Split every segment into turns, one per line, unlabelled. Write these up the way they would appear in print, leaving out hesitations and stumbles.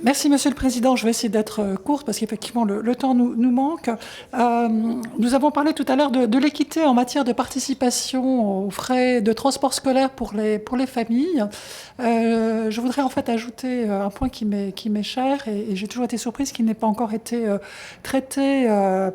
Merci, Monsieur le Président. Je vais essayer d'être courte parce qu'effectivement, le temps nous manque. Nous avons parlé tout à l'heure de l'équité en matière de participation aux frais de transport scolaire pour les familles. Je voudrais en fait ajouter un point qui m'est cher et j'ai toujours été surprise qu'il n'ait pas encore été traité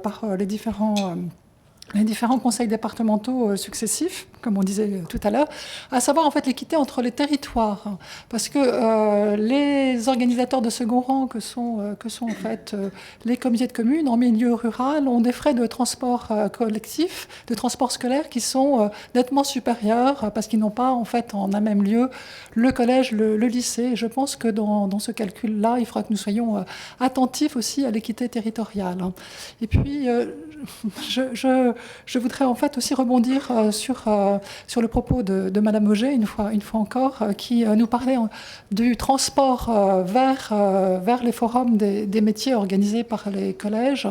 par les différents conseils départementaux successifs, comme on disait tout à l'heure, à savoir en fait l'équité entre les territoires. Parce que les organisateurs de second rang que sont en fait les comités de communes en milieu rural ont des frais de transport collectif, de transport scolaire qui sont nettement supérieurs parce qu'ils n'ont pas en fait en un même lieu le collège, le lycée. Et je pense que dans ce calcul-là, il faudra que nous soyons attentifs aussi à l'équité territoriale. Et puis, je voudrais en fait aussi rebondir sur le propos de Madame Auger, une fois encore, qui nous parlait du transport vers les forums des métiers organisés par les collèges.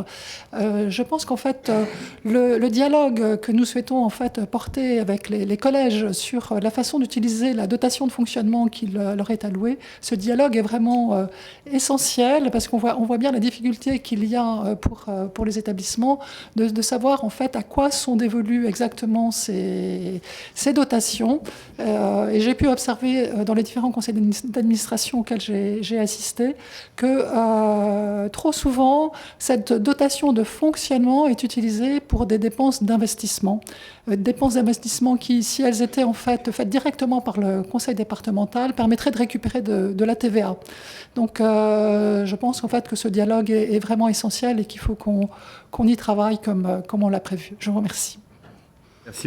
Je pense qu'en fait, le dialogue que nous souhaitons en fait porter avec les collèges sur la façon d'utiliser la dotation de fonctionnement qui leur est allouée, ce dialogue est vraiment essentiel parce qu'on voit bien la difficulté qu'il y a pour les établissements de savoir en fait à quoi sont dévolues exactement ces dotations. Et j'ai pu observer dans les différents conseils d'administration auxquels j'ai assisté que trop souvent, cette dotation de fonctionnement est utilisée pour des dépenses d'investissement. Dépenses d'investissement qui, si elles étaient en fait faites directement par le conseil départemental, permettraient de récupérer de la TVA. Donc je pense en fait que ce dialogue est vraiment essentiel et qu'il faut qu'on y travaille comme on l'a prévu. Je vous remercie.
Merci.